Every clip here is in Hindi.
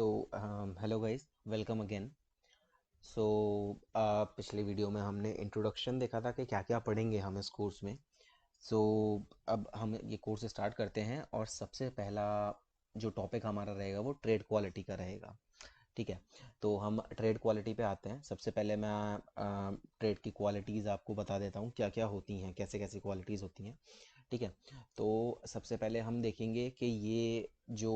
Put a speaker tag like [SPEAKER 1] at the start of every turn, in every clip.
[SPEAKER 1] तो हेलो गाइस, वेलकम अगेन। सो पिछले वीडियो में हमने इंट्रोडक्शन देखा था कि क्या क्या पढ़ेंगे हम इस कोर्स में। सो अब हम ये कोर्स स्टार्ट करते हैं और सबसे पहला जो टॉपिक हमारा रहेगा वो ट्रेड क्वालिटी का रहेगा। ठीक है, तो हम ट्रेड क्वालिटी पे आते हैं। सबसे पहले मैं ट्रेड की क्वालिटीज़ आपको बता देता हूँ क्या क्या होती हैं, कैसे कैसे क्वालिटीज़ होती हैं। ठीक है, तो सबसे पहले हम देखेंगे कि ये जो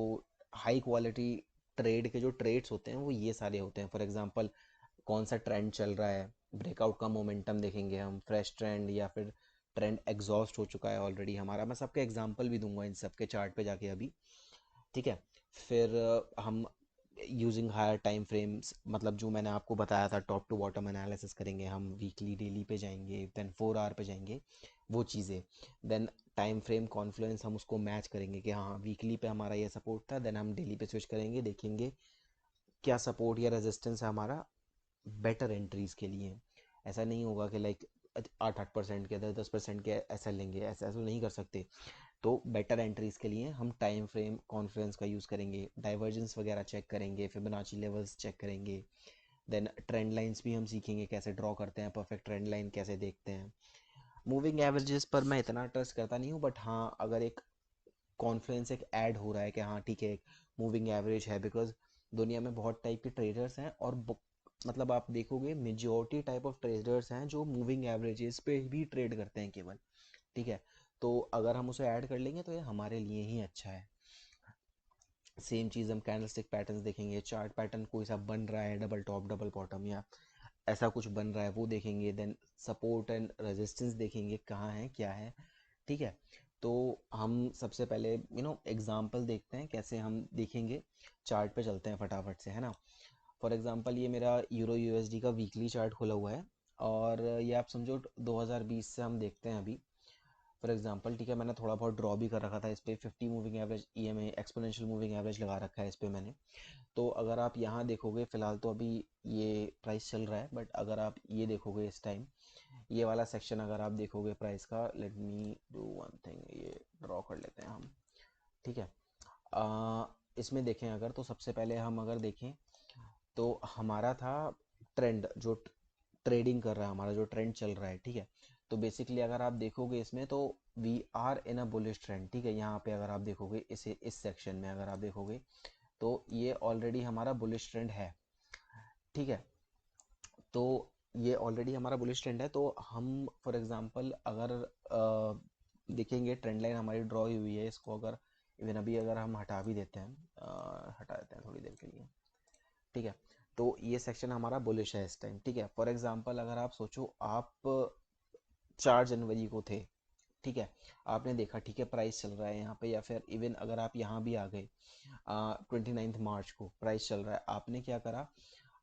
[SPEAKER 1] हाई क्वालिटी ट्रेड के जो ट्रेड्स होते हैं वो ये सारे होते हैं। फॉर एग्जांपल, कौन सा ट्रेंड चल रहा है, ब्रेकआउट का मोमेंटम देखेंगे हम, फ्रेश ट्रेंड या फिर ट्रेंड एग्जॉस्ट हो चुका है ऑलरेडी हमारा। मैं सबके एग्जांपल भी दूंगा इन सब के चार्ट पे जाके अभी। ठीक है, फिर हम यूजिंग हायर टाइम फ्रेम्स, मतलब जो मैंने आपको बताया था टॉप टू बॉटम एनालिसिस करेंगे हम, वीकली डेली पे जाएंगे, देन 4 आवर पे जाएंगे, वो चीज़ें। देन टाइम फ्रेम कॉन्फ्लुएंस हम उसको मैच करेंगे कि हाँ वीकली पे हमारा ये सपोर्ट था, देन हम डेली पे स्विच करेंगे, देखेंगे क्या सपोर्ट या रेजिस्टेंस है हमारा बेटर एंट्रीज के लिए। ऐसा नहीं होगा कि लाइक 8-8% के 10-10% के ऐसा लेंगे, ऐसा ऐसा नहीं कर सकते। तो बेटर एंट्रीज के लिए हम टाइम फ्रेम कॉन्फ्लुएंस का यूज़ करेंगे, डाइवर्जेंस वगैरह चेक करेंगे, फिबोनाची लेवल्स चेक करेंगे। देन ट्रेंड लाइंस भी हम सीखेंगे कैसे ड्रॉ करते हैं, परफेक्ट ट्रेंड लाइन कैसे देखते हैं। मूविंग एवरेजेस पर मैं इतना ट्रस्ट करता नहीं हूँ, बट हाँ अगर एक कॉन्फ्लुएंस एक ऐड हो रहा है कि हाँ ठीक है एक मूविंग एवरेज है, बिकॉज दुनिया में बहुत टाइप के ट्रेडर्स हैं और मतलब आप देखोगे मेजोरिटी टाइप ऑफ ट्रेडर्स हैं जो मूविंग एवरेजेस पे भी ट्रेड करते हैं केवल। ठीक है, तो अगर हम उसे ऐड कर लेंगे तो ये हमारे लिए ही अच्छा है। सेम चीज़ हम कैंडलस्टिक पैटर्न्स देखेंगे, चार्ट पैटर्न कोई सा बन रहा है, डबल टॉप डबल बॉटम या ऐसा कुछ बन रहा है वो देखेंगे। देन सपोर्ट एंड रेजिस्टेंस देखेंगे कहाँ है क्या है। ठीक है, तो हम सबसे पहले एग्जांपल देखते हैं कैसे हम देखेंगे। चार्ट पे चलते हैं फटाफट से, है ना। फॉर एग्जांपल ये मेरा यूरो यूएसडी का वीकली चार्ट खुला हुआ है और ये आप समझो 2020 से हम देखते हैं अभी। फॉर एग्जांपल ठीक है, मैंने थोड़ा बहुत ड्रॉ भी कर रखा था इस पर, 50 moving average EMA exponential moving average लगा रखा है इस पर मैंने। तो अगर आप यहाँ देखोगे, फिलहाल तो अभी ये प्राइस चल रहा है, बट अगर आप ये देखोगे इस टाइम, ये वाला सेक्शन अगर आप देखोगे प्राइस का, let me do one thing, ये ड्रॉ कर लेते हैं हम। ठीक है, आ, इसमें देखें अगर, तो सबसे पहले हम अगर देखें तो हमारा था ट्रेंड, जो ट्रेडिंग कर रहा है, हमारा जो ट्रेंड चल रहा है। ठीक है, तो बेसिकली अगर आप देखोगे इसमें तो we are in a bullish trend. ठीक है, यहाँ पे अगर आप देखोगे इसे, इस सेक्शन में अगर आप देखोगे तो ये ऑलरेडी हमारा बुलिश ट्रेंड है। ठीक है, तो ये ऑलरेडी हमारा बुलिश ट्रेंड है। तो हम फॉर एग्जांपल अगर देखेंगे ट्रेंड लाइन हमारी ड्रॉ हुई है, इसको अगर इवन अभी अगर हम हटा भी देते हैं, हटा देते हैं थोड़ी देर के लिए। ठीक है, तो ये सेक्शन हमारा बुलिश है इस टाइम। ठीक है, फॉर एग्जांपल अगर आप सोचो आप 4 जनवरी को थे। ठीक है, आपने देखा ठीक है प्राइस चल रहा है यहाँ पे, या फिर इवन अगर आप यहाँ भी आ गए 29 मार्च को प्राइस चल रहा है, आपने क्या करा,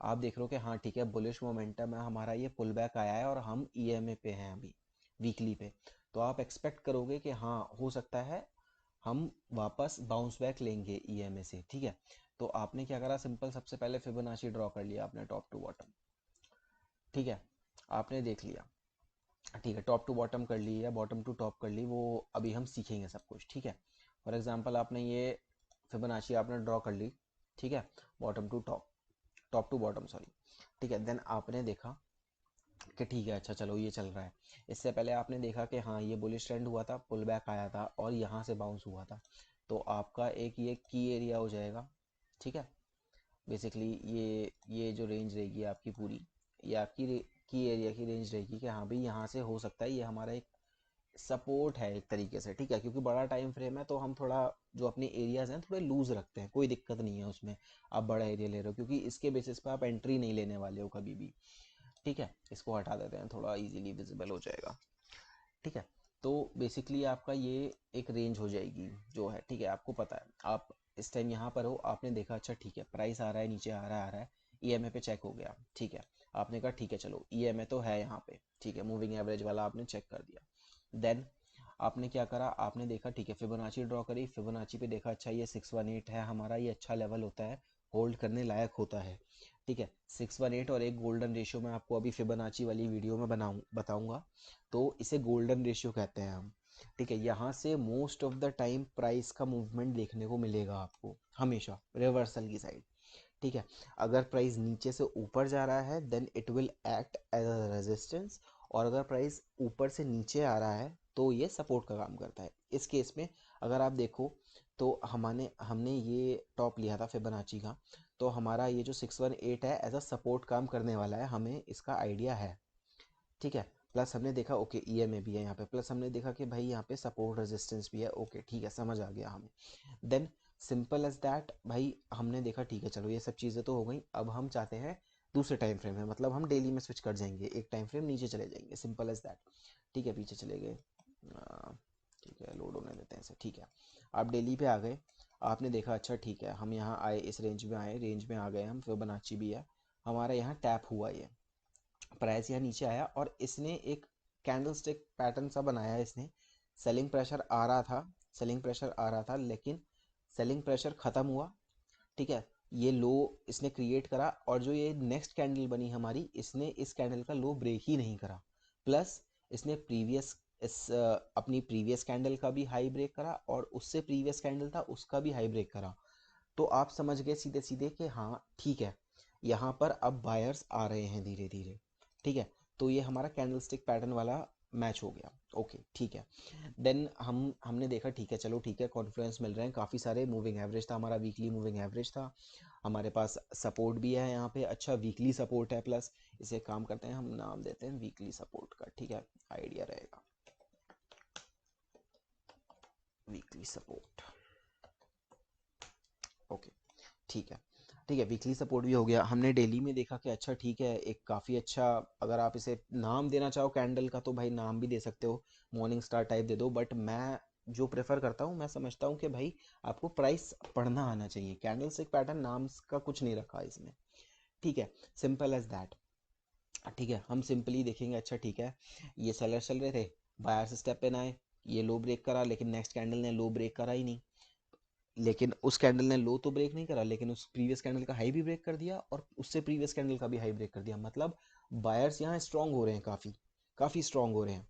[SPEAKER 1] आप देख रहे हो कि हाँ ठीक है बुलिश मोमेंटम है हमारा, ये पुल बैक आया है और हम ईएमए पे हैं अभी, वीकली पे। तो आप एक्सपेक्ट करोगे कि हाँ हो सकता है हम वापस बाउंस बैक लेंगे ईएमए से। ठीक है, तो आपने क्या करा, सिंपल सबसे पहले फिबोनाची ड्रॉ कर लिया आपने टॉप टू बॉटम। ठीक है, आपने देख लिया, ठीक है टॉप टू बॉटम कर ली या बॉटम टू टॉप कर ली, वो अभी हम सीखेंगे सब कुछ। ठीक है, फॉर एग्जांपल आपने ये फिबोनाची आपने ड्रॉ कर ली। ठीक है, bottom to top, top to bottom sorry. ठीक है, देन आपने देखा कि ठीक है अच्छा चलो ये चल रहा है। इससे पहले आपने देखा कि हाँ ये बुलिश ट्रेंड हुआ था, पुल बैक आया था और यहाँ से बाउंस हुआ था। तो आपका एक ये की एरिया हो जाएगा। ठीक है, बेसिकली ये जो रेंज रहेगी आपकी पूरी, ये आपकी की एरिया की रेंज रहेगी कि हाँ भाई यहाँ से हो सकता है ये हमारा एक सपोर्ट है एक तरीके से। ठीक है, क्योंकि बड़ा टाइम फ्रेम है तो हम थोड़ा जो अपने एरियाज हैं थोड़े लूज रखते हैं, कोई दिक्कत नहीं है उसमें। आप बड़ा एरिया ले रहे हो क्योंकि इसके बेसिस पे आप एंट्री नहीं लेने वाले हो कभी भी। ठीक है, इसको हटा देते हैं, थोड़ा इजीली विजिबल हो जाएगा। ठीक है, तो बेसिकली आपका ये एक रेंज हो जाएगी जो है। ठीक है, आपको पता है आप इस टाइम यहाँ पर हो, आपने देखा अच्छा ठीक है प्राइस आ रहा है नीचे, आ रहा है आ रहा है, ईएमए पे चेक हो गया। ठीक है, आपने कहा ठीक है चलो ईएमए तो है यहाँ पे। ठीक है, मूविंग एवरेज वाला आपने चेक कर दिया। देन आपने क्या करा, आपने देखा ठीक है फिबोनाची ड्रॉ करी, फिबोनाची पे देखा अच्छा ये 618 है हमारा, ये अच्छा लेवल होता है, होल्ड करने लायक होता है। ठीक है, 618 और एक गोल्डन रेशियो मैं आपको अभी फिबोनाची वाली वीडियो में बताऊंगा। तो इसे गोल्डन रेशियो कहते हैं हम। ठीक है, यहाँ से most of the time price का मूवमेंट देखने को मिलेगा आपको हमेशा रिवर्सल की साइड। ठीक है। अगर प्राइस नीचे से ऊपर जा रहा है then it will act as a resistance, और अगर प्राइस ऊपर से नीचे आ रहा है तो ये सपोर्ट का काम करता है। इस केस में अगर आप देखो तो हमने हमने ये टॉप लिया था फिबोनाची का, तो हमारा ये जो 618 है एज अ सपोर्ट काम करने वाला है, हमें इसका आइडिया है। ठीक है। प्लस हमने देखा ओके ईएमए भी है यहाँ पे, प्लस हमने देखा कि भाई यहाँ पे सपोर्ट रेजिस्टेंस भी है। ओके ठीक है, समझ आ गया हमें। देन सिंपल एज दैट भाई, हमने देखा ठीक है चलो ये सब चीज़ें तो हो गई। अब हम चाहते हैं दूसरे टाइम फ्रेम में, मतलब हम डेली में स्विच कर जाएंगे, एक टाइम फ्रेम नीचे चले जाएंगे, सिंपल एज दैट। ठीक है, पीछे चले गए। ठीक है, लोड होने देते हैं इसे। ठीक है, आप डेली पे आ गए, आपने देखा अच्छा ठीक है हम यहाँ आए, इस रेंज में आए, रेंज में आ गए हम, फिबोनाची भी है हमारा, यहाँ टैप हुआ ये प्राइस, यहाँ नीचे आया और इसने एक कैंडल स्टिक पैटर्न सा बनाया है इसने। सेलिंग प्रेशर आ रहा था, सेलिंग प्रेशर आ रहा था, लेकिन सेलिंग प्रेशर ख़त्म हुआ। ठीक है, ये लो इसने क्रिएट करा, और जो ये नेक्स्ट कैंडल बनी हमारी, इसने इस कैंडल का लो ब्रेक ही नहीं करा। प्लस इसने प्रीवियस अपनी प्रीवियस कैंडल का भी हाई ब्रेक करा, और उससे प्रीवियस कैंडल था उसका भी हाई ब्रेक करा। तो आप समझ गए सीधे सीधे कि हाँ ठीक है, यहाँ पर अब बायर्स आ रहे हैं धीरे धीरे। ठीक है, तो ये हमारा कैंडलस्टिक पैटर्न वाला मैच हो गया। ओके ठीक है। देन हमने देखा ठीक है चलो ठीक है, कॉन्फ्लुएंस मिल रहे हैं काफ़ी सारे। मूविंग एवरेज था हमारा, वीकली मूविंग एवरेज था हमारे पास, सपोर्ट भी है यहाँ पे, अच्छा वीकली सपोर्ट है। प्लस इसे काम करते हैं, हम नाम देते हैं वीकली सपोर्ट का। ठीक है, आइडिया रहेगा वीकली सपोर्ट। ओके ठीक है। ठीक है, वीकली सपोर्ट भी हो गया। हमने डेली में देखा कि अच्छा ठीक है, एक काफ़ी अच्छा, अगर आप इसे नाम देना चाहो कैंडल का तो भाई नाम भी दे सकते हो, मॉर्निंग स्टार टाइप दे दो, बट मैं जो प्रेफर करता हूँ, मैं समझता हूँ कि भाई आपको प्राइस पढ़ना आना चाहिए। कैंडल स्टिक पैटर्न नाम का कुछ नहीं रखा इसमें। ठीक है, सिंपल एज दैट। ठीक है, हम सिंपली देखेंगे अच्छा ठीक है, ये सेलर चल रहे थे, बायर्स स्टेप इन आए, ये लो ब्रेक करा, लेकिन नेक्स्ट कैंडल ने लो ब्रेक करा ही नहीं। लेकिन उस कैंडल ने लो तो ब्रेक नहीं करा, लेकिन उस प्रीवियस कैंडल का हाई भी ब्रेक कर दिया, और उससे प्रीवियस कैंडल का भी हाई ब्रेक कर दिया। मतलब बायर्स यहाँ स्ट्रांग हो रहे हैं, काफ़ी काफ़ी स्ट्रांग हो रहे हैं।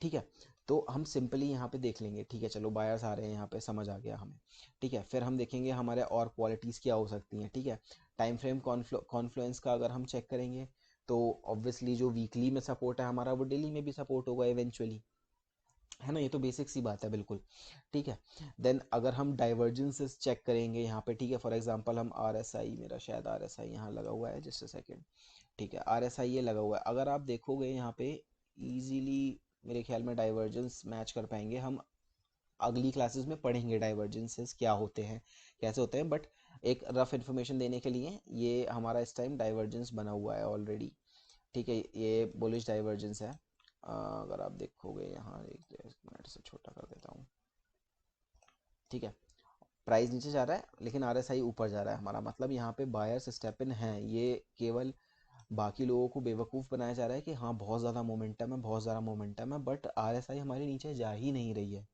[SPEAKER 1] ठीक है, तो हम सिंपली यहाँ पे देख लेंगे। ठीक है चलो, बायर्स आ रहे हैं यहाँ पे, समझ आ गया हमें। ठीक है, फिर हम देखेंगे हमारे और क्वालिटीज़ क्या हो सकती हैं। ठीक है, टाइम फ्रेम कॉन्फ्लुएंस का अगर हम चेक करेंगे तो ऑब्वियसली जो वीकली में सपोर्ट है हमारा, वो डेली में भी सपोर्ट होगा इवेंचुअली, है ना, ये तो बेसिक सी बात है बिल्कुल। ठीक है, देन अगर हम डाइवर्जेंसेस चेक करेंगे यहाँ पे, ठीक है, फॉर एग्जांपल हम आर एस आई, मेरा शायद आर एस आई यहाँ लगा हुआ है, जस्ट अ सेकेंड। ठीक है, आर एस आई ये लगा हुआ है, अगर आप देखोगे यहाँ पे इजीली मेरे ख्याल में डाइवर्जेंस मैच कर पाएंगे हम। अगली क्लासेस में पढ़ेंगे डाइवर्जेंसेस क्या होते हैं, कैसे होते हैं, बट एक रफ इन्फॉर्मेशन देने के लिए ये हमारा इस टाइम डाइवर्जेंस बना हुआ है ऑलरेडी। ठीक है, ये बुलिश डाइवर्जेंस है। अगर आप देखोगे यहाँ, एक मिनट से छोटा कर देता हूँ। ठीक है, प्राइस नीचे जा रहा है लेकिन आरएसआई ऊपर जा रहा है हमारा, मतलब यहाँ पे बायर्स स्टेप इन है। ये केवल बाकी लोगों को बेवकूफ़ बनाया जा रहा है कि हाँ बहुत ज़्यादा मोमेंटम है, बहुत ज़्यादा मोमेंटम है, बट आरएसआई हमारे नीचे जा ही नहीं रही है।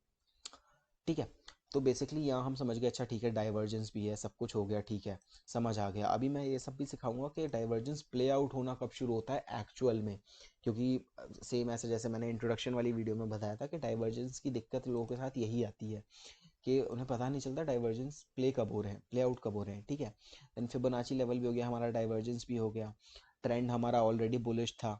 [SPEAKER 1] ठीक है, तो बेसिकली यहाँ हम समझ गए अच्छा ठीक है, डाइवर्जेंस भी है, सब कुछ हो गया। ठीक है, समझ आ गया। अभी मैं ये सब भी सिखाऊंगा कि डाइवर्जेंस प्ले आउट होना कब शुरू होता है एक्चुअल में, क्योंकि सेम ऐसे जैसे मैंने इंट्रोडक्शन वाली वीडियो में बताया था कि डाइवर्जेंस की दिक्कत लोगों के साथ यही आती है कि उन्हें पता नहीं चलता डाइवर्जेंस प्ले कब हो रहे हैं, प्ले आउट कब हो रहे हैं। ठीक है, देन फिबोनाची लेवल भी हो गया हमारा, डाइवर्जेंस भी हो गया, ट्रेंड हमारा ऑलरेडी बुलिश था।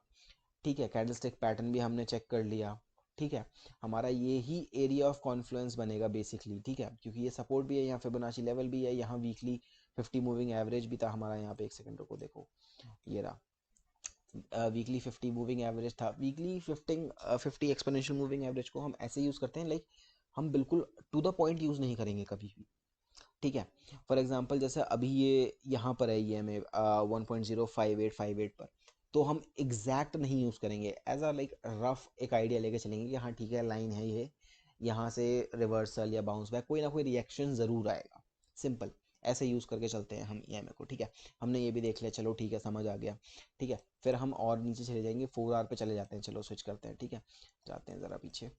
[SPEAKER 1] ठीक है, कैंडलस्टिक पैटर्न भी हमने चेक कर लिया। ठीक है, हमारा ये ही एरिया ऑफ कॉन्फ्लुएंस बनेगा बेसिकली। ठीक है, क्योंकि ये सपोर्ट भी है, यहाँ फिबोनाची लेवल भी है, यहाँ वीकली 50 मूविंग एवरेज भी था हमारा। यहाँ पे एक सेकंड रुको, देखो ये रहा वीकली 50 मूविंग एवरेज था। वीकली 50 एक्सपोनेंशियल मूविंग एवरेज को हम ऐसे यूज़ करते हैं, लाइक हम बिल्कुल टू द पॉइंट यूज़ नहीं करेंगे कभी भी। ठीक है, फॉर एग्जांपल जैसे अभी ये यहाँ पर है, ये हमें 1.05858 पर, तो हम एग्जैक्ट नहीं यूज़ करेंगे, एज अ लाइक रफ एक आइडिया लेके चलेंगे कि हाँ ठीक है लाइन है ये, यहाँ से रिवर्सल या बाउंस बैक कोई ना कोई रिएक्शन ज़रूर आएगा। सिंपल ऐसे यूज़ करके चलते हैं हम ईएमए को। ठीक है, हमने ये भी देख लिया, चलो ठीक है समझ आ गया। ठीक है, फिर हम और नीचे चले जाएंगे, 4 आवर पे चले जाते हैं, चलो स्विच करते हैं। ठीक है, जाते हैं ज़रा पीछे।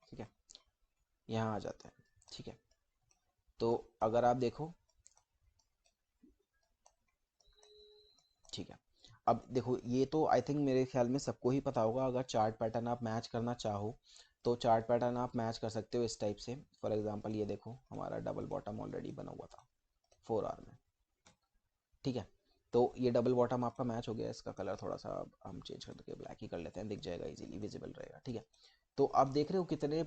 [SPEAKER 1] ठीक है, यहाँ आ जाते हैं। ठीक है, तो अगर आप देखो, ठीक है, अब देखो ये तो आई थिंक मेरे ख्याल में सबको ही पता होगा, अगर चार्ट पैटर्न आप मैच करना चाहो तो चार्ट पैटर्न आप मैच कर सकते हो इस टाइप से। फॉर एग्जांपल ये देखो हमारा डबल बॉटम ऑलरेडी बना हुआ था 4 आवर में, ठीक है। तो ये डबल बॉटम आपका मैच हो गया, इसका कलर थोड़ा सा हम चेंज करके ब्लैक ही कर लेते हैं, दिख जाएगा इजीली विजिबल रहेगा, ठीक है। तो आप देख रहे हो कितने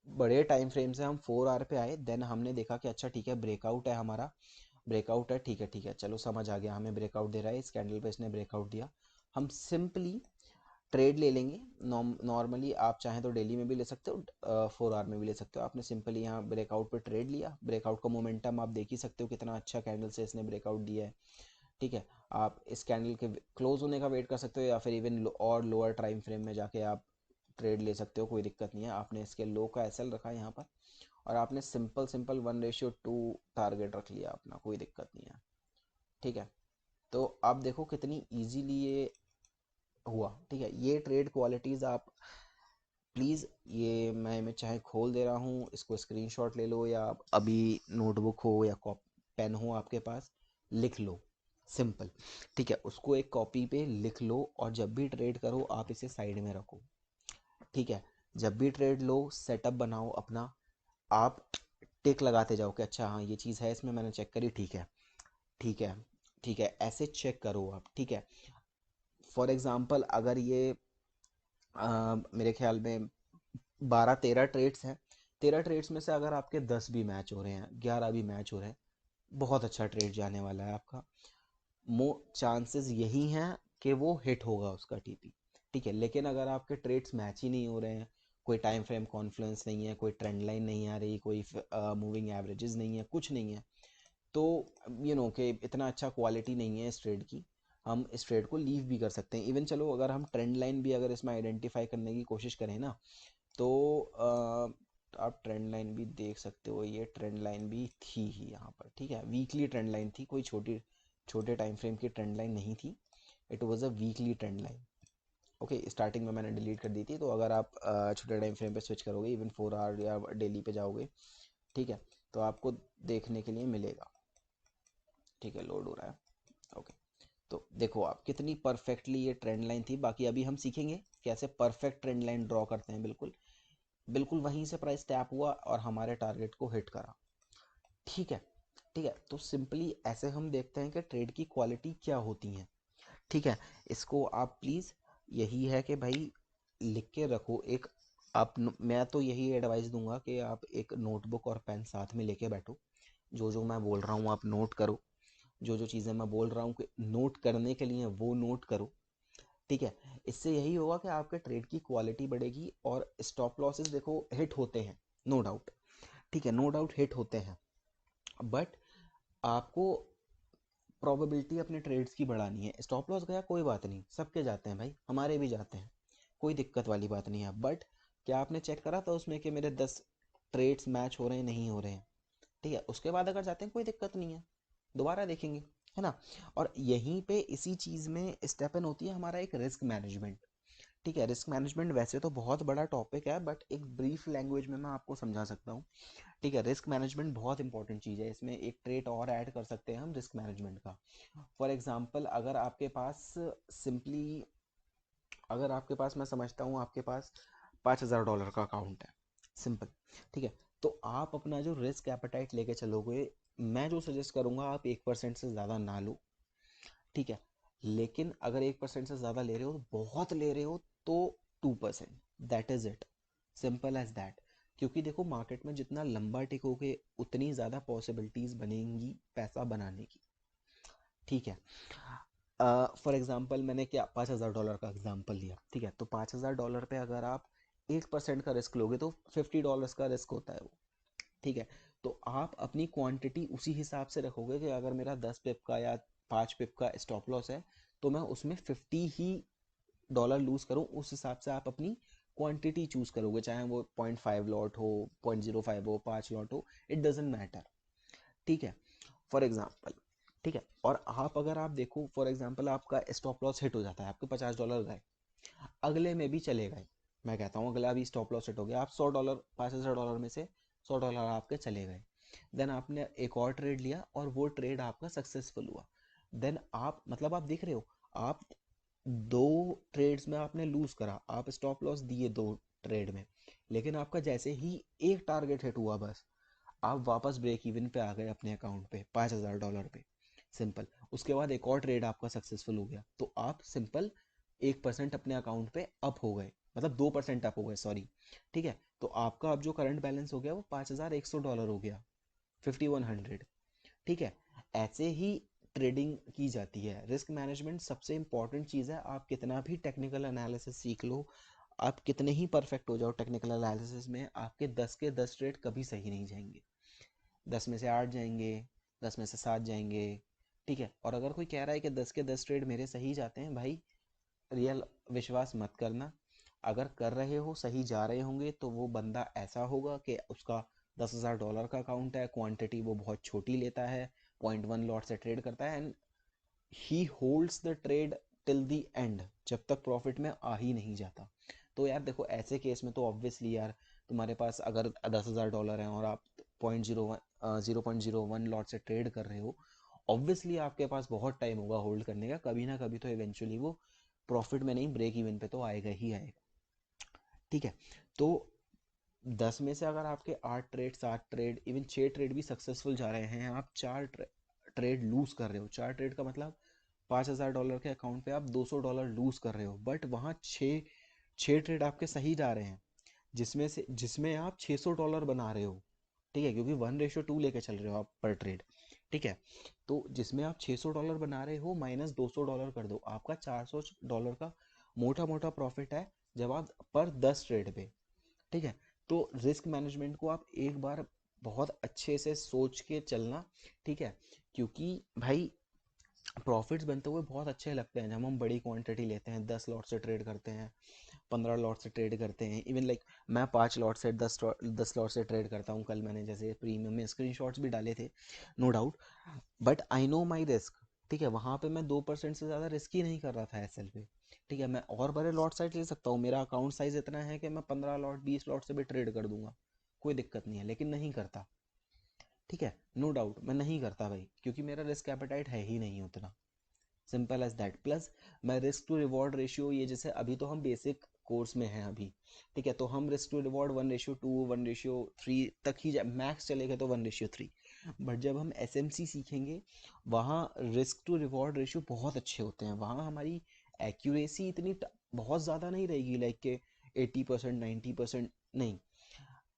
[SPEAKER 1] बड़े टाइम फ्रेम से हम 4 आवर पे आए, देन हमने देखा कि अच्छा ठीक है ब्रेकआउट है हमारा, ब्रेकआउट है, ठीक है चलो समझ आ गया, हमें ब्रेकआउट दे रहा है, इस कैंडल पे इसने ब्रेकआउट दिया, हम सिंपली ट्रेड ले लेंगे। नॉर्मली आप चाहें तो डेली में भी ले सकते हो, 4 आवर में भी ले सकते हो। आपने सिंपली यहाँ ब्रेकआउट पे ट्रेड लिया, ब्रेकआउट का मोमेंटम आप देख ही सकते हो कितना अच्छा कैंडल से इसने ब्रेकआउट दिया है, ठीक है। आप इस कैंडल के क्लोज होने का वेट कर सकते हो या फिर इवन और लोअर टाइम फ्रेम में जाके आप ट्रेड ले सकते हो, कोई दिक्कत नहीं है। आपने इसके लो का एसएल रखा है यहाँ पर और आपने सिंपल सिंपल 1:2 टारगेट रख लिया अपना, कोई दिक्कत नहीं है, ठीक है। तो आप देखो कितनी इजीली ये हुआ, ठीक है। ये ट्रेड क्वालिटीज़ आप प्लीज़, ये मैं चाहे खोल दे रहा हूँ, इसको स्क्रीनशॉट ले लो या आप अभी नोटबुक हो या पेन हो आपके पास, लिख लो सिंपल, ठीक है। उसको एक कॉपी पे लिख लो और जब भी ट्रेड करो आप इसे साइड में रखो, ठीक है। जब भी ट्रेड लो सेटअप बनाओ अपना, आप टिक लगाते जाओ कि अच्छा हाँ ये चीज़ है इसमें, मैंने चेक करी, ठीक है, ठीक है, ठीक है, ऐसे चेक करो आप, ठीक है। फॉर एग्जांपल अगर ये मेरे ख्याल में 12-13 ट्रेड्स हैं, 13 ट्रेड्स में से अगर आपके 10 भी मैच हो रहे हैं, 11 भी मैच हो रहे हैं, बहुत अच्छा ट्रेड जाने वाला है आपका। मो चांसेस यही हैं कि वो हिट होगा उसका टीपी, ठीक है। लेकिन अगर आपके ट्रेड्स मैच ही नहीं हो रहे हैं, कोई टाइम फ्रेम कॉन्फ्लुएंस नहीं है, कोई ट्रेंड लाइन नहीं आ रही, कोई मूविंग एवरेजेस नहीं है, कुछ नहीं है, तो कि इतना अच्छा क्वालिटी नहीं है इस ट्रेड की, हम इस ट्रेड को लीव भी कर सकते हैं। इवन चलो अगर हम ट्रेंड लाइन भी अगर इसमें आइडेंटिफाई करने की कोशिश करें ना, तो आप ट्रेंड लाइन भी देख सकते हो, ये ट्रेंड लाइन भी थी ही यहाँ पर, ठीक है। वीकली ट्रेंड लाइन थी, कोई छोटे टाइम फ्रेम की ट्रेंड लाइन नहीं थी, it was a weekly trend line, okay. Starting में मैंने डिलीट कर दी थी, तो अगर आप छोटे टाइम फ्रेम पे स्विच करोगे, इवन 4 आवर या डेली पे जाओगे, ठीक है, तो आपको देखने के लिए मिलेगा, ठीक है। लोड हो रहा है, ओके। तो देखो आप कितनी परफेक्टली ये ट्रेंड लाइन थी। बाकी अभी हम सीखेंगे कैसे परफेक्ट ट्रेंड लाइन ड्रॉ करते हैं, बिल्कुल बिल्कुल वहीं से प्राइस टैप हुआ और हमारे टारगेट को हिट करा, ठीक है, ठीक है। तो सिंपली ऐसे हम देखते हैं कि ट्रेड की क्वालिटी क्या होती है, ठीक है। इसको आप प्लीज़, यही है कि भाई लिख के रखो एक, मैं तो यही एडवाइस दूंगा कि आप एक नोटबुक और पेन साथ में लेके बैठो, जो जो मैं बोल रहा हूँ आप नोट करो, जो जो चीज़ें मैं बोल रहा हूँ कि नोट करने के लिए वो नोट करो, ठीक है। इससे यही होगा कि आपके ट्रेड की क्वालिटी बढ़ेगी और स्टॉप लॉसेस देखो हिट होते हैं, नो डाउट, ठीक है, नो डाउट हिट होते हैं, बट आपको प्रोबेबिलिटी अपने ट्रेड्स की बढ़ानी है। स्टॉप लॉस गया कोई बात नहीं, सबके जाते हैं भाई, हमारे भी जाते हैं, कोई दिक्कत वाली बात नहीं है, बट क्या आपने चेक करा था उसमें कि मेरे 10 ट्रेड्स मैच हो रहे हैं नहीं हो रहे हैं, ठीक है। उसके बाद अगर जाते हैं कोई दिक्कत नहीं है, दोबारा देखेंगे, है ना। और यहीं पे इसी चीज़ में स्टेप इन होती है हमारा एक रिस्क मैनेजमेंट, ठीक है। रिस्क मैनेजमेंट वैसे तो बहुत बड़ा टॉपिक है, बट एक ब्रीफ लैंग्वेज में मैं आपको समझा सकता हूँ, ठीक है। रिस्क मैनेजमेंट बहुत इंपॉर्टेंट चीज़ है, इसमें एक ट्रेट और ऐड कर सकते हैं हम रिस्क मैनेजमेंट का। फॉर एग्जांपल अगर आपके पास सिंपली, अगर आपके पास, मैं समझता हूँ आपके पास $5,000 का अकाउंट है, सिंपल, ठीक है। तो आप अपना जो रिस्क एपेटाइट लेके चलोगे, मैं जो सजेस्ट करूँगा आप 1% से ज़्यादा ना लो, ठीक है। लेकिन अगर 1% से ज़्यादा ले रहे हो, बहुत ले रहे हो, तो 2%, that is it, simple as that. क्योंकि देखो मार्केट में जितना लंबा टिकोगे उतनी ज़्यादा पॉसिबिलिटीज़ बनेंगी पैसा बनाने की, ठीक है। फॉर एग्जाम्पल मैंने क्या $5,000 का एग्जाम्पल लिया, ठीक है। तो $5,000 पे अगर आप 1% का रिस्क लोगे तो $50 का रिस्क होता है वो, ठीक है। तो आप अपनी क्वांटिटी उसी हिसाब से रखोगे कि अगर मेरा 10 पिप का या 5 पिप का स्टॉप लॉस है, तो मैं उसमें 50 ही डॉलर लूज करूँ, उस हिसाब से आप अपनी क्वांटिटी चूज करोगे, चाहे वो 0.5 लॉट हो, 0.05 हो, 5 लॉट हो, इट डजेंट मैटर, ठीक है। फॉर एग्जाम्पल, ठीक है। और आप अगर आप देखो फॉर एग्जाम्पल आपका स्टॉप लॉस हिट हो जाता है, आपके $50 गए, अगले में भी चले गए, मैं कहता हूँ अगला भी स्टॉप लॉस हिट हो गया, आप $100, $5,000 में से $100 आपके चले गए, देन आपने एक और ट्रेड लिया और वो ट्रेड आपका सक्सेसफुल हुआ, देन आप मतलब आप देख रहे हो, आप दो ट्रेड्स में आपने लूज करा, आप स्टॉप लॉस दिए दो ट्रेड में, लेकिन आपका जैसे ही एक टारगेट हिट हुआ बस, आप वापस ब्रेक इवन पे आ गए अपने अकाउंट पे $5,000 पे, सिंपल। उसके बाद एक और ट्रेड आपका सक्सेसफुल हो गया, तो आप सिंपल 1% अपने अकाउंट पे अप हो गए, मतलब 2% अप हो गए, सॉरी। ठीक है, तो आपका अब जो करंट बैलेंस हो गया वो $5,100 हो गया, 5100। ठीक है, ऐसे ही ट्रेडिंग की जाती है। रिस्क मैनेजमेंट सबसे इंपॉर्टेंट चीज़ है। आप कितना भी टेक्निकल एनालिसिस सीख लो, आप कितने ही परफेक्ट हो जाओ टेक्निकल एनालिसिस में, आपके 10 के 10 ट्रेड कभी सही नहीं जाएंगे। 10 में से 8 जाएंगे, 10 में से 7 जाएंगे। ठीक है, और अगर कोई कह रहा है कि 10 के 10 ट्रेड मेरे सही जाते हैं, भाई रियल विश्वास मत करना। अगर कर रहे हो, सही जा रहे होंगे, तो वो बंदा ऐसा होगा कि उसका $10,000 का अकाउंट है, क्वांटिटी वो बहुत छोटी लेता है, 0.1 लॉट से ट्रेड करता है, and he holds the trade till the end, जब तक प्रॉफिट में आ ही नहीं जाता। तो यार देखो, ऐसे केस में तो ऑब्वियसली यार, तुम्हारे पास अगर $10,000 हैं और आप 0.01 लॉट से ट्रेड कर रहे हो, ऑब्वियसली आपके पास बहुत टाइम होगा होल्ड करने का, कभी ना कभी तो इवेंचुअली वो प्रॉफिट में नहीं, ब्रेक इवन पे तो आएगा ही आएगा। ठीक है, तो 10 में से अगर आपके 8 ट्रेड, 7 ट्रेड, इवन 6 ट्रेड भी सक्सेसफुल जा रहे हैं, आप 4 ट्रेड लूज कर रहे हो, 4 ट्रेड का मतलब $5,000 के अकाउंट पे आप $200 लूज कर रहे हो, बट वहाँ छः छः ट्रेड आपके सही जा रहे हैं, जिसमें आप $600 बना रहे हो। ठीक है, क्योंकि 1:2 लेके चल रहे हो आप पर ट्रेड। ठीक है, तो जिसमें आप $600 बना रहे हो, माइनस $200 कर दो, आपका $400 का मोटा मोटा प्रॉफिट है, जब आप पर 10 ट्रेड पे। ठीक है, तो रिस्क मैनेजमेंट को आप एक बार बहुत अच्छे से सोच के चलना। ठीक है, क्योंकि भाई प्रॉफिट्स बनते हुए बहुत अच्छे लगते हैं जब हम बड़ी क्वांटिटी लेते हैं, 10 लॉट से ट्रेड करते हैं, 15 लॉट से ट्रेड करते हैं, इवन लाइक मैं 5 लॉट से 10 लॉट से ट्रेड करता हूँ। कल मैंने जैसे प्रीमियम में स्क्रीनशॉट्स भी डाले थे, no doubt, but I know my risk. ठीक है, वहाँ पे मैं 2% से ज़्यादा रिस्क ही नहीं कर रहा था एसएल पे। ठीक है, मैं और बड़े लॉट साइज ले सकता हूँ, मेरा अकाउंट साइज इतना है कि मैं 15 लॉट 20 लॉट से भी ट्रेड कर दूंगा, कोई दिक्कत नहीं है, लेकिन नहीं करता। ठीक है, नो डाउट मैं नहीं करता भाई, क्योंकि मेरा रिस्क एपेटाइट है ही नहीं उतना, सिंपल एज दैट। प्लस मैं रिस्क टू रिवॉर्ड रेशियो, ये जैसे अभी तो हम बेसिक कोर्स में हैं अभी, ठीक है, तो हम रिस्क टू रिवॉर्ड 1:2 1:3 तक ही मैक्स चलेगा, तो 1:3। बट जब हम एस एम सी सीखेंगे, वहाँ रिस्क टू रिवॉर्ड रेशियो बहुत अच्छे होते हैं, वहाँ हमारी एक्यूरेसी इतनी बहुत ज़्यादा नहीं रहेगी, लाइक के 80% 90% नहीं।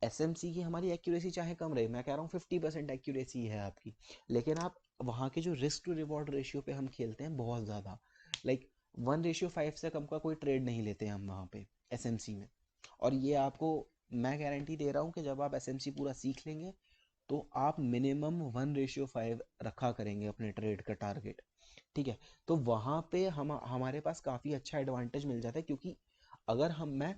[SPEAKER 1] एस एम सी की हमारी एक्यूरेसी चाहे कम रहे, मैं कह रहा हूँ 50% एक्यूरेसी है आपकी, लेकिन आप वहाँ के जो रिस्क टू रिवॉर्ड रेशियो पे हम खेलते हैं बहुत ज़्यादा, लाइक 1:5 से कम का कोई ट्रेड नहीं लेते हम वहाँ पे एस एम सी में। और ये आपको मैं गारंटी दे रहा हूँ कि जब आप एस एम सी पूरा सीख लेंगे, तो आप मिनिमम 1:5 रखा करेंगे अपने ट्रेड का टारगेट। ठीक है, तो वहाँ पे हमारे पास काफ़ी अच्छा एडवांटेज मिल जाता है, क्योंकि अगर मैं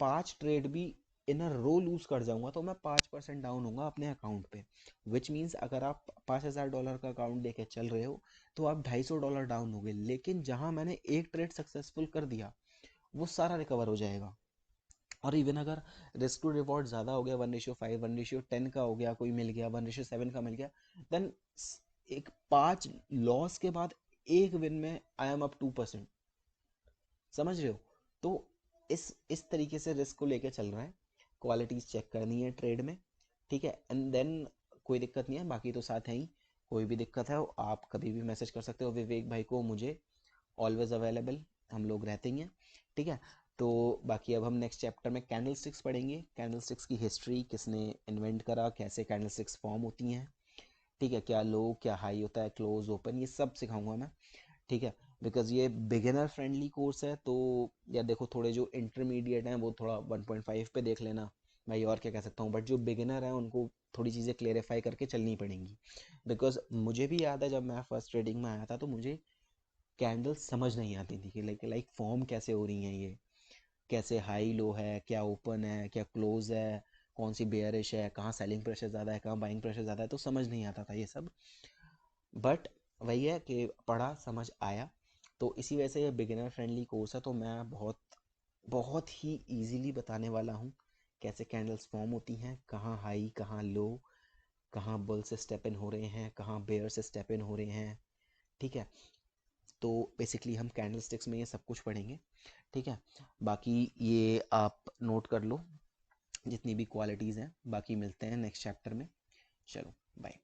[SPEAKER 1] 5 ट्रेड भी इन अ रो लूज कर जाऊंगा, तो मैं 5% डाउन होऊंगा अपने अकाउंट पे। विच मीन्स अगर आप $5,000 का अकाउंट लेके चल रहे हो, तो आप $250 डाउन हो गए, लेकिन जहां मैंने एक ट्रेड सक्सेसफुल कर दिया, वो सारा रिकवर हो जाएगा। और इवन अगर रिस्क टू रिवॉर्ड ज़्यादा हो गया, 1:5 1:10 का हो गया, कोई मिल गया 1:7 का मिल गया, देन एक 5 लॉस के बाद एक विन में आई एम अप 2%। समझ रहे हो? तो इस तरीके से रिस्क को लेके चल रहा है, क्वालिटीज चेक करनी है ट्रेड में। ठीक है, एंड देन कोई दिक्कत नहीं है, बाकी तो साथ हैं ही। कोई भी दिक्कत है आप कभी भी मैसेज कर सकते हो विवेक भाई को, मुझे ऑलवेज अवेलेबल, हम लोग रहते ही हैं। ठीक है, तो बाकी अब हम नेक्स्ट चैप्टर में कैंडल स्टिक्स पढ़ेंगे, कैंडल स्टिक्स की हिस्ट्री, किसने इन्वेंट करा, कैसे कैंडल स्टिक्स फॉर्म होती हैं। ठीक है, क्या लो क्या हाई होता है, क्लोज ओपन, ये सब सिखाऊंगा मैं। ठीक है, बिकॉज ये बिगिनर फ्रेंडली कोर्स है, तो या देखो थोड़े जो इंटरमीडिएट हैं वो थोड़ा 1.5 पे देख लेना भाई, और क्या कह सकता हूँ, बट जो बिगिनर हैं उनको थोड़ी चीज़ें क्लेरिफाई करके चलनी पड़ेंगी। बिकॉज मुझे भी याद है जब मैं फर्स्ट ट्रेडिंग में आया था, तो मुझे कैंडल समझ नहीं आती थी कि लाइक फॉर्म कैसे हो रही हैं, ये कैसे हाई लो है, क्या ओपन है, क्या क्लोज है, कौन सी बेयरिश है, कहाँ सेलिंग प्रेशर ज़्यादा है, कहाँ बाइंग प्रेशर ज़्यादा है, तो समझ नहीं आता था ये सब। बट वही है कि पढ़ा समझ आया, तो इसी वजह से ये बिगिनर फ्रेंडली कोर्स है, तो मैं बहुत बहुत ही इजीली बताने वाला हूँ कैसे कैंडल्स फॉर्म होती हैं, कहाँ हाई कहाँ लो, कहाँ बुल से स्टेप इन हो रहे हैं, कहाँ बेयर से स्टेप इन हो रहे हैं। ठीक है, तो बेसिकली हम कैंडलस्टिक्स में ये सब कुछ पढ़ेंगे, ठीक है। बाकी ये आप नोट कर लो जितनी भी क्वालिटीज़ हैं, बाकी मिलते हैं नेक्स्ट चैप्टर में। चलो बाय।